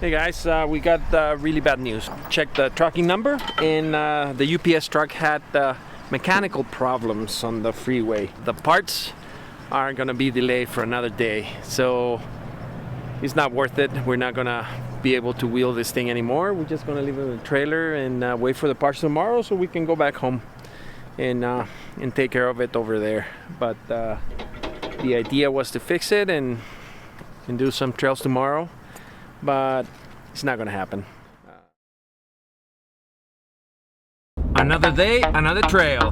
Hey guys, we got really bad news. Checked the tracking number, and the UPS truck had mechanical problems on the freeway. The parts are gonna be delayed for another day, so it's not worth it. We're not gonna be able to wheel this thing anymore. We're just gonna leave it in the trailer and wait for the parts tomorrow so we can go back home and take care of it over there. But the idea was to fix it and do some trails tomorrow, but it's not gonna happen. Another day, another trail.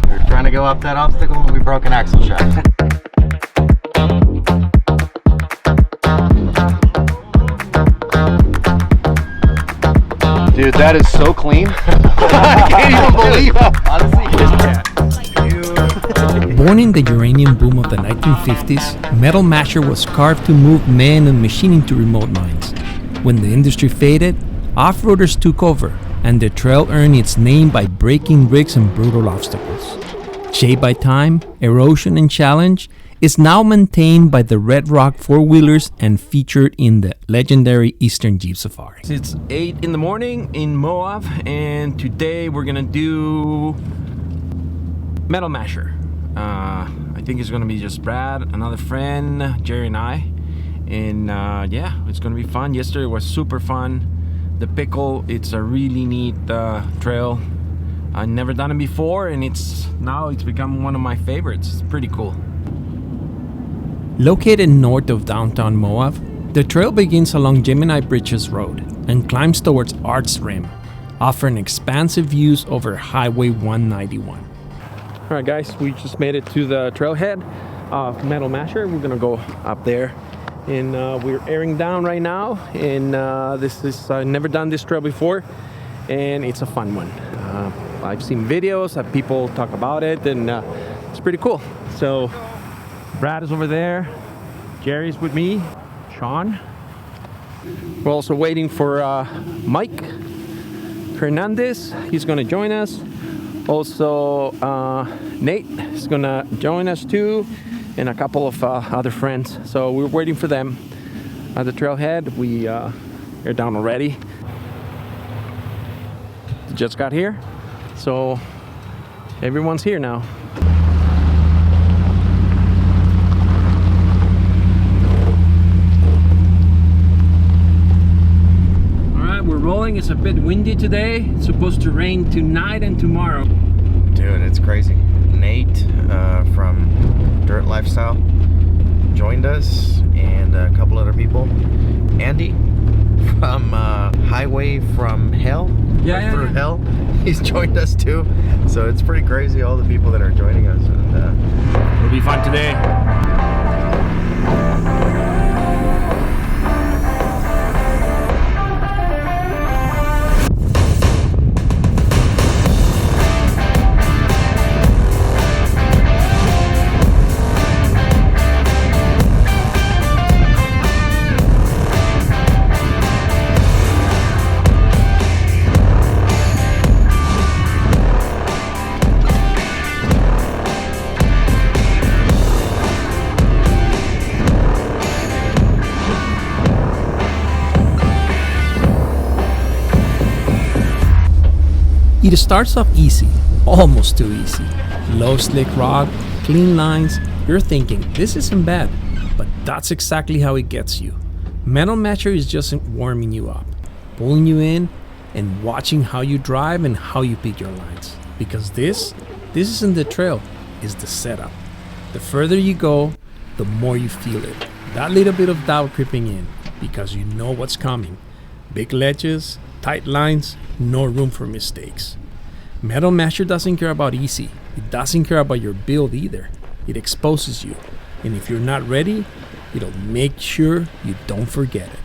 We were trying to go up that obstacle and we broke an axle shaft. Dude, that is so clean. I can't even believe it. Honestly, Born in the uranium boom of the 1950s, Metal Masher was carved to move men and machining to remote mines. When the industry faded, off-roaders took over, and the trail earned its name by breaking rigs and brutal obstacles. Shaped by time, erosion, and challenge, it's now maintained by the Red Rock four-wheelers and featured in the legendary Eastern Jeep Safari. It's 8 in the morning in Moab, and today we're gonna do Metal Masher. I think it's gonna be just Brad, another friend, Jerry, and I. And yeah, it's gonna be fun. Yesterday was super fun. The Pickle, it's a really neat trail. I've never done it before, and it's become one of my favorites. It's pretty cool. Located north of downtown Moab, the trail begins along Gemini Bridges Road and climbs towards Arts Rim, offering expansive views over Highway 191. All right, guys, we just made it to the trailhead of Metal Masher. We're gonna go up there, and we're airing down right now. And this is I've never done this trail before, and it's a fun one. I've seen videos, people talk about it, and it's pretty cool. So Brad is over there, Jerry's with me, Sean. We're also waiting for Mike Hernandez. He's gonna join us. Also, Nate is gonna join us too, and a couple of other friends. So we're waiting for them at the trailhead. We are down already. Just got here, so everyone's here now. We're rolling. It's a bit windy today. It's supposed to rain tonight and tomorrow. dude, it's crazy. Nate from Dirt Lifestyle joined us, and a couple other people. Andy from Highway from Hell, through Hell, he's joined us too. So it's pretty crazy, all the people that are joining us. And, it'll be fun today. It starts off easy, almost too easy. Low slick rock, clean lines. You're thinking, this isn't bad, but that's exactly how it gets you. Metal Masher is just warming you up, pulling you in, and watching how you drive and how you pick your lines. Because this isn't the trail, it's the setup. The further you go, the more you feel it. That little bit of doubt creeping in, because you know what's coming. Big ledges, tight lines, no room for mistakes. Metal Masher doesn't care about easy. It doesn't care about your build either. It exposes you. And if you're not ready, it'll make sure you don't forget it.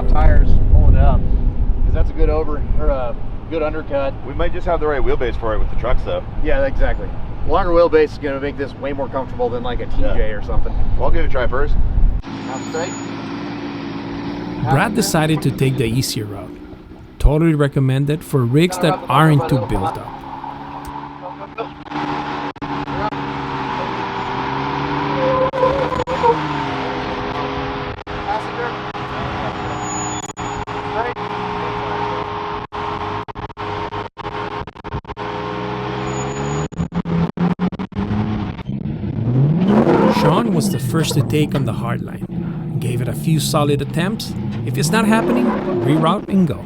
top tires pulling it up, because that's a good good undercut. We might just have the right wheelbase for it with the trucks though. Yeah, exactly. Longer wheelbase is going to make this way more comfortable than like a TJ or something. Well, I'll give it a try first. Half straight. Brad decided to take the easier route. Totally recommended for rigs that aren't too built up. Sean was the first to take on the hard line. Gave it a few solid attempts. If it's not happening, reroute and go.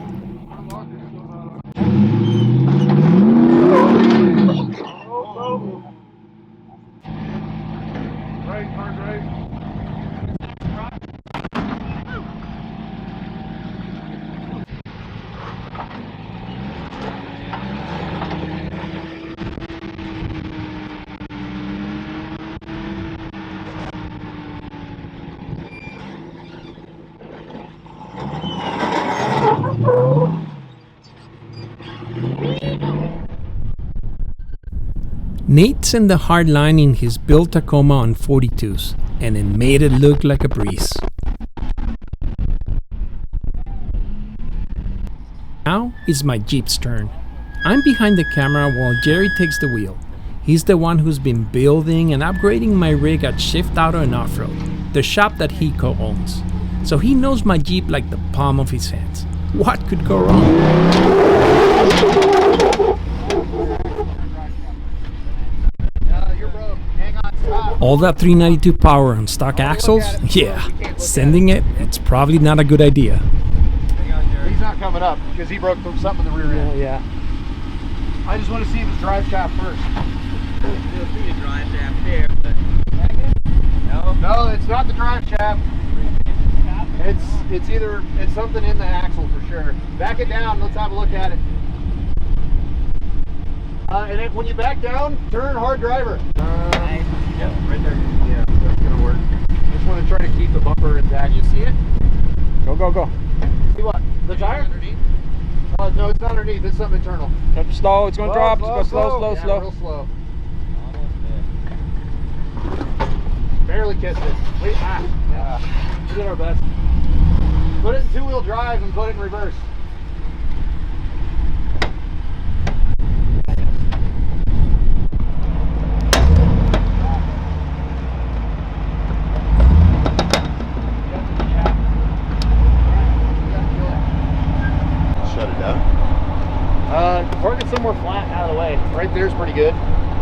Nate's in the hard line in his built Tacoma on 42s, and it made it look like a breeze. Now it's my Jeep's turn. I'm behind the camera while Jerry takes the wheel. He's the one who's been building and upgrading my rig at Shift Auto and Off-Road, the shop that he co-owns. So he knows my Jeep like the palm of his hands. What could go wrong? All that 392 power on stock axles? Yeah, sending it's probably not a good idea. He's not coming up because he broke something in the rear end. Yeah. I just want to see his drive shaft first. Drive shaft there, but No, it's not the drive shaft. It's something in the axle for sure. Back it down. Let's have a look at it. And then when you back down, turn hard driver. Yep, right there. Yeah, that's gonna work. Just want to try to keep the bumper intact. You see it? Go, go, go. See what? The tire? Underneath? No, it's not underneath. It's something internal. Slow, it's going to drop. Slow, Let's go slow, yeah, slow. Real slow. Barely kissed it. Wait, yeah. We did our best. Put it in two-wheel drive and put it in reverse. Shut it down. Park it somewhere flat out of the way. Right there's pretty good.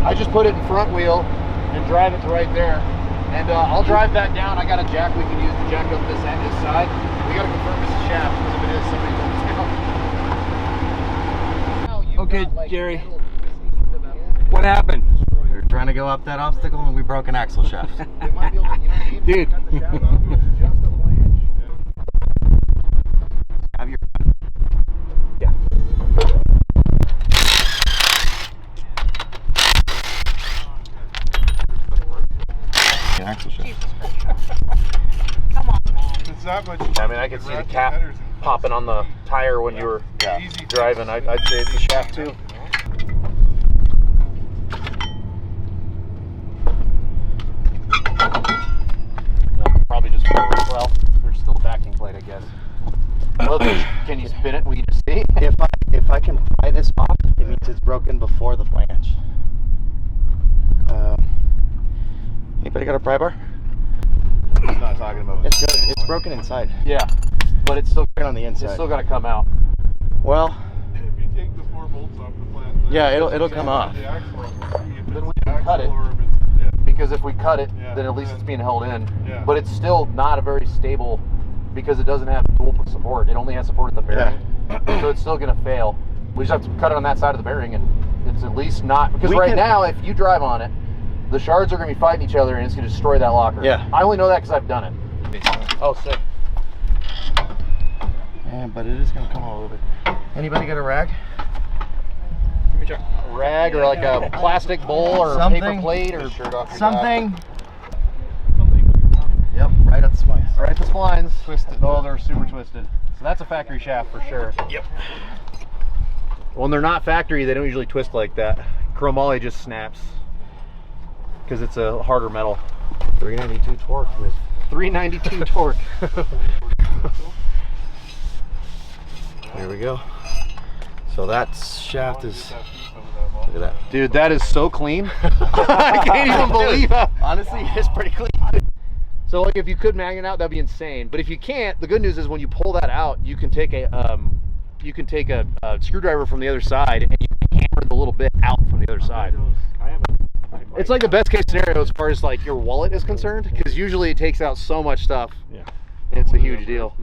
I just put it in front wheel and drive it to right there. And I'll drive back down. I got a jack we can use to jack up this end, this side. We got to confirm this is shaft, because if it is, somebody will tell. Okay, Jerry. What happened? We were trying to go up that obstacle and we broke an axle shaft. They might be able to, you know what I mean? Dude. Cut the shaft off, it's just a flange. Have your axle shaft. come on, man. It's that much. I mean, I could see the cap popping on the tire when you were driving. I'd say it's a shaft too. Probably just, well, there's still a backing plate, I guess. Well, can you spin it? We can just see. If I can pry this off, it means it's broken before the flange. Anybody got a pry bar? He's not talking about. It's good. It's broken inside. Yeah, but it's still Broken on the inside. It's still got to come out. Well, If you take the 4 bolts off the plant, yeah, it'll come off. the axle, Then we can cut it. Because if we cut it, then at least it's being held in. Yeah. But it's still not a very stable, because it doesn't have dual support. It only has support at the bearing. So it's still going to fail. We just have to cut it on that side of the bearing, and it's at least not, because now if you drive on it, the shards are going to be fighting each other and it's going to destroy that locker. Yeah. I only know that because I've done it. Oh, sick. Yeah, but it is going to come out a little bit. Anybody got a rag? A rag or like a plastic bowl or Something. paper plate or Something. Yep, right at the spine. Right, the splines twisted. Oh, they're super twisted. So that's a factory shaft for sure. Yep. When they're not factory, they don't usually twist like that. Chromoly just snaps because it's a harder metal. 392 torque with 392 torque. There we go. So that shaft is, look at that. Dude, that is so clean. I can't even believe it. Honestly, it's pretty clean. So like if you could magnet out, that'd be insane. But if you can't, the good news is when you pull that out, you can take a screwdriver from the other side and you can hammer the little bit out from the other side. It's like the best case scenario as far as like your wallet is concerned, because usually it takes out so much stuff. Yeah. It's a huge deal.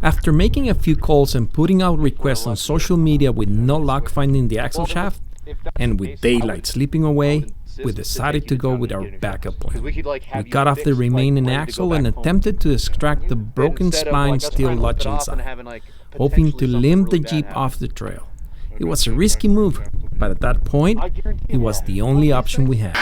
After making a few calls and putting out requests on social media with no luck finding the axle shaft, and with daylight slipping away, we decided to go with our backup plan. We cut off the remaining axle and attempted to extract the broken spline still lodged inside, hoping to limp the Jeep off the trail. It was a risky move, but at that point, it was the only option we had.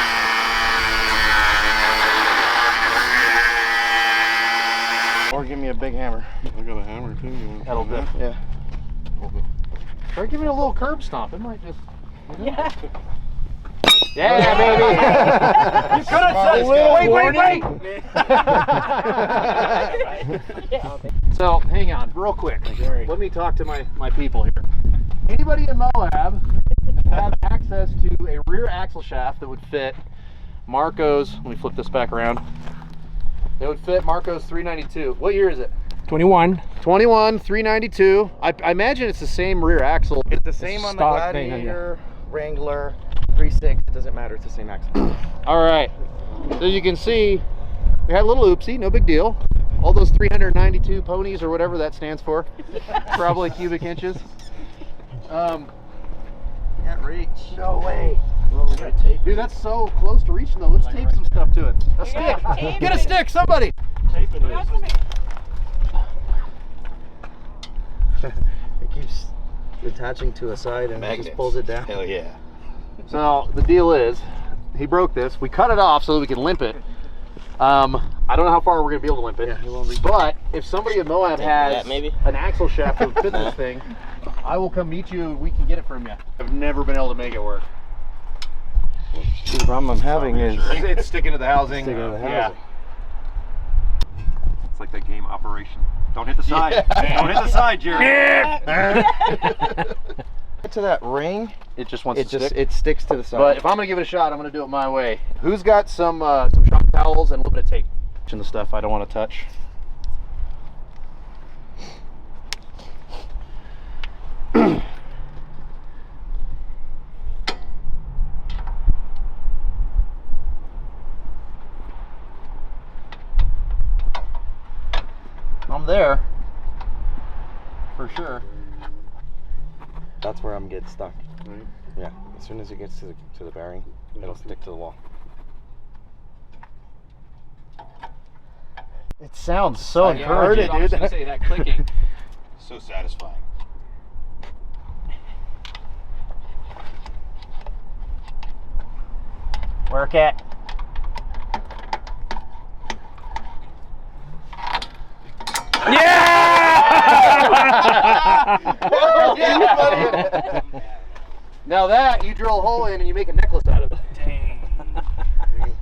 Or give me a big hammer. I got a hammer too. You want That'll do. Yeah. Try giving it a little curb stomp. It might just. Yeah. Yeah, baby. You could have said, wait. So, hang on, real quick. Let me talk to my people here. Anybody in Moab have access to a rear axle shaft that would fit Marco's? Let me flip this back around. It would fit Marco's 392. What year is it? 21. 21, 392. I imagine it's the same rear axle. It's the same on the Gladiator, Wrangler, 3.6. It doesn't matter. It's the same axle. All right. So you can see we had a little oopsie. No big deal. All those 392 ponies or whatever that stands for, probably cubic inches. Can't reach. No way. Dude, that's so close to reaching though. Let's tape some stuff to it. A stick. Get a stick, somebody. It keeps attaching to a side and it just pulls it down. Hell yeah. So the deal is, he broke this. We cut it off so that we can limp it. I don't know how far we're gonna be able to limp it. Yeah, but if somebody in Moab has an axle shaft that would fit this thing, I will come meet you and we can get it from you. I've never been able to make it work. The problem I'm having is It's sticking to the housing. Yeah. It's like that game Operation. Don't hit the side. Don't hit the side, Jerry. to that ring, It just wants to stick. it sticks to the side. But if I'm gonna give it a shot, I'm gonna do it my way. Who's got some shock towels and a little bit of tape? And the stuff I don't want to touch. I'm there for sure. That's where I'm getting stuck. Right. Yeah. As soon as it gets to the bearing, it'll stick to the wall. It sounds so I heard it, dude. I was gonna say that clicking. So satisfying. Work it. Now that you drill a hole in and you make a necklace out of it.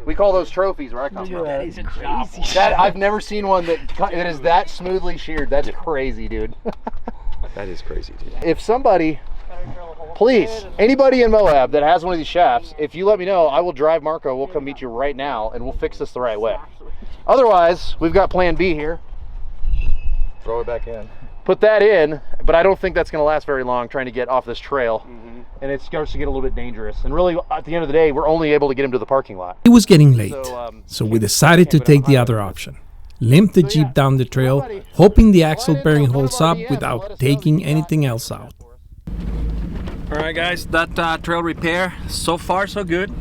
We call those trophies where I come from. That is crazy. That I've never seen one that is that smoothly sheared. That's crazy, dude. That is crazy, dude. If somebody, please, anybody in Moab that has one of these shafts, if you let me know, I will drive Marco. We'll come meet you right now and we'll fix this the right way. Otherwise, we've got plan B here. Throw it back in. Put that in, but I don't think that's going to last very long trying to get off this trail. And it starts to get a little bit dangerous. And really, at the end of the day, we're only able to get him to the parking lot. It was getting late, so we decided to take the other option. Limp the Jeep down the trail, hoping the axle bearing holds up without taking anything else out. Alright guys, that trail repair, so far so good.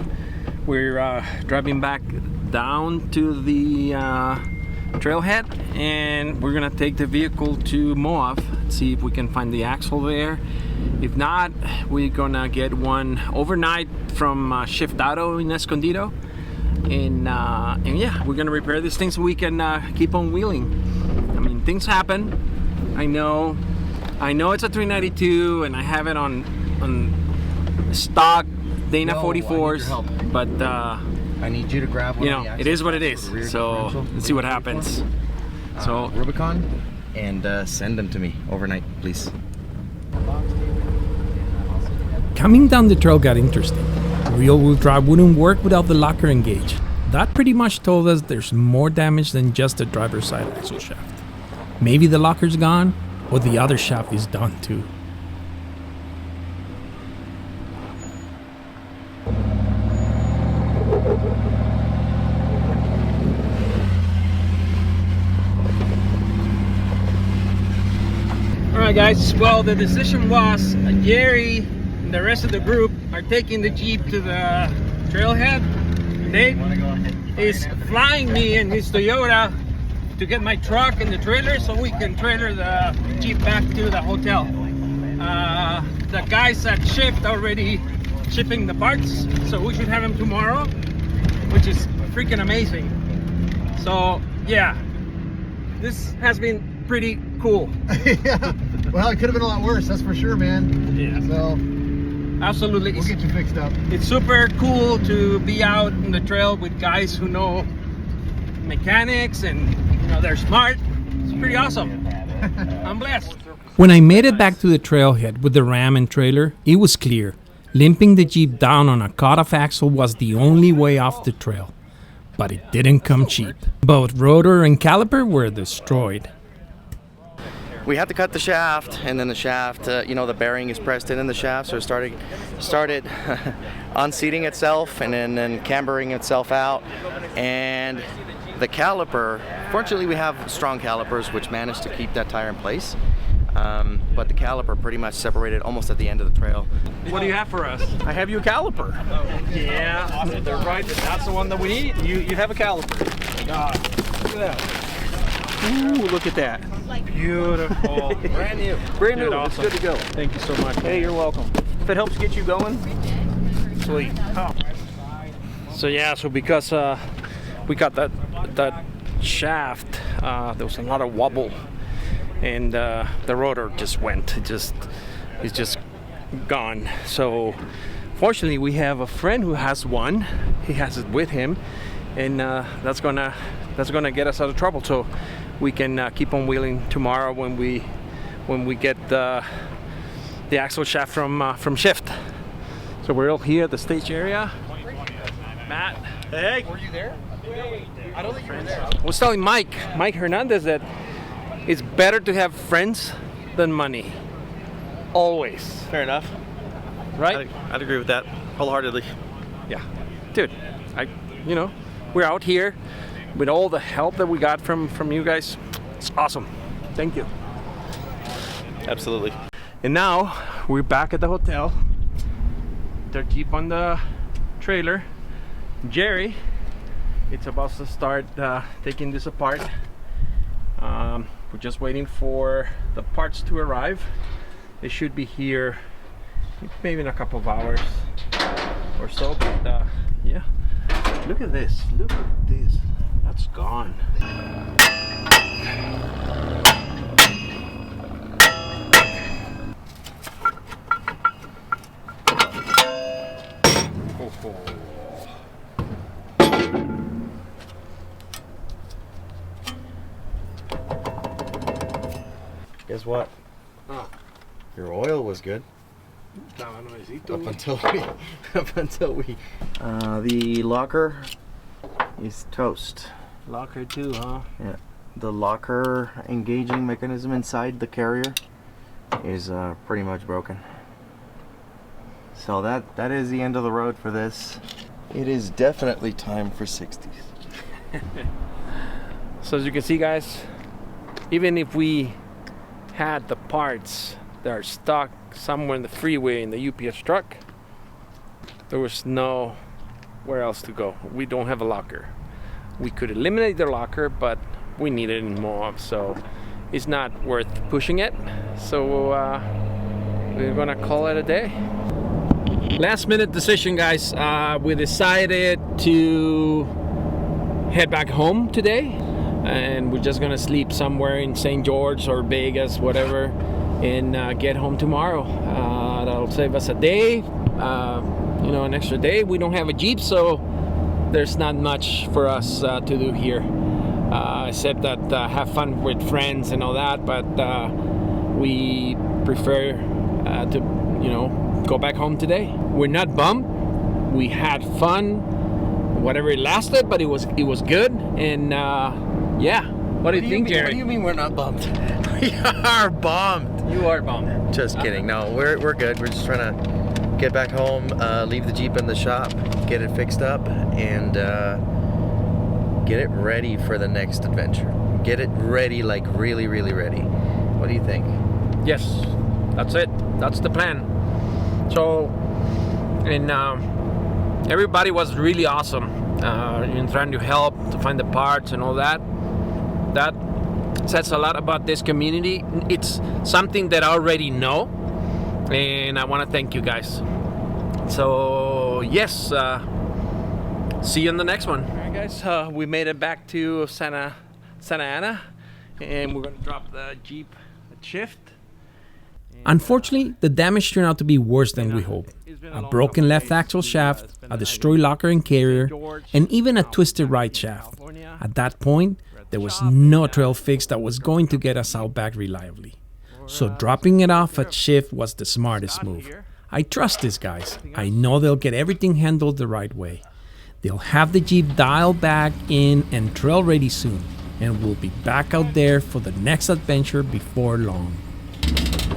We're driving back down to the trailhead and we're gonna take the vehicle to Moab, see if we can find the axle there. If not, we're gonna get one overnight from Shift Auto in Escondido and yeah, we're gonna repair this thing so we can keep on wheeling. I mean, things happen. I know it's a 392 and I have it on stock Dana 44s, but I need you to grab one. you know, it is what it is. So let's see what happens. So Rubicon, and send them to me overnight, please. Coming down the trail got interesting. Rear-wheel drive wouldn't work without the locker engaged. That pretty much told us there's more damage than just the driver's side axle shaft. Maybe the locker's gone, or the other shaft is done too. alright guys, well the decision was Jerry and the rest of the group are taking the Jeep to the trailhead. Nate is flying me in his Toyota to get my truck and the trailer so we can trailer the Jeep back to the hotel. The guys at Shift already shipping the parts, so we should have them tomorrow, which is freaking amazing. So yeah, this has been pretty cool. Yeah. Well, it could have been a lot worse, that's for sure, man. Yeah. So absolutely, we'll get you fixed up. it's super cool to be out on the trail with guys who know mechanics and you know they're smart. It's pretty awesome. I'm blessed. When I made it back to the trailhead with the Ram and trailer, it was clear. Limping the Jeep down on a cut-off axle was the only way off the trail. But it didn't come cheap. Both rotor and caliper were destroyed. We had to cut the shaft, and then the shaft, you know, the bearing is pressed in the shaft, so it started unseating itself and then cambering itself out. And the caliper, fortunately we have strong calipers which managed to keep that tire in place. But the caliper pretty much separated almost at the end of the trail. What do you have for us? I have you a caliper. Yeah, awesome. They're right. That's the one that we need. You have a caliper. Look at that. Ooh, look at that. Beautiful. Brand new. Brand new. Dude, It's awesome. good to go. Thank you so much. Hey, you're welcome. If it helps get you going, sweet. So yeah, so because we got that shaft, there was a lot of wobble, and the rotor just went. It's just gone. So fortunately, we have a friend who has one. He has it with him, and that's gonna get us out of trouble. So we can keep on wheeling tomorrow when we get the axle shaft from Shift. So we're all here at the stage area. Matt, hey, were you there? I don't think you were there. I was telling Mike Hernandez that it's better to have friends than money. Always. Fair enough. Right? I'd agree with that wholeheartedly. Yeah. Dude, we're out here with all the help that we got from you guys. It's awesome. Thank you. Absolutely. And now we're back at the hotel. Their Jeep on the trailer. Jerry, it's about to start taking this apart. We're just waiting for the parts to arrive. They should be here maybe in a couple of hours or so. But yeah, look at this. Look at this. That's gone. Guess what? Your oil was good. Up until we the locker is toast. Locker too, huh? Yeah, the locker engaging mechanism inside the carrier is pretty much broken. So that is the end of the road for this. It is definitely time for 60s. So as you can see, guys, even if we had the parts that are stuck somewhere in the freeway in the UPS truck, there was nowhere else to go. We don't have a locker. We could eliminate the locker, but we need it in more, so it's not worth pushing it. So we're gonna call it a day. Last minute decision, guys. We decided to head back home today, and we're just gonna sleep somewhere in St. George or Vegas, whatever, and get home tomorrow. That'll save us a day, you know, an extra day. We don't have a Jeep, so there's not much for us to do here, except that have fun with friends and all that, but we prefer to, you know, go back home today. We're not bummed. We had fun, whatever it lasted, but it was good. And yeah, what do you think, Jerry? What do you mean we're not bummed? We are bummed. You are bummed. Just kidding. No, we're good. We're just trying to get back home, leave the Jeep in the shop, get it fixed up, and get it ready for the next adventure. Get it ready, like really, really ready. What do you think? Yes, that's it. That's the plan. So, and everybody was really awesome in trying to help to find the parts and all that. That says a lot about this community. It's something that I already know, and I want to thank you guys. So yes, see you in the next one. All right, guys, we made it back to Santa Ana, and we're gonna drop the Jeep at shift. Unfortunately, the damage turned out to be worse than we hoped. A broken left axle shaft, a destroyed locker and carrier, and even a twisted right shaft. At that point, there was no trail fix that was going to get us out back reliably. So dropping it off at shift was the smartest move. I trust these guys. I know they'll get everything handled the right way. They'll have the Jeep dialed back in and trail ready soon, and we'll be back out there for the next adventure before long.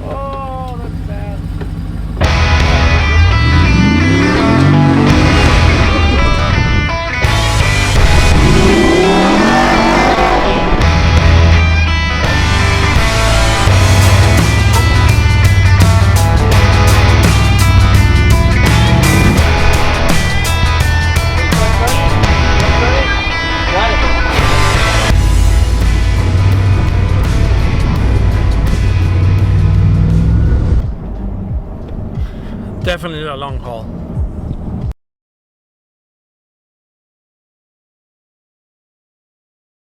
Oh, that's bad. Definitely a long haul.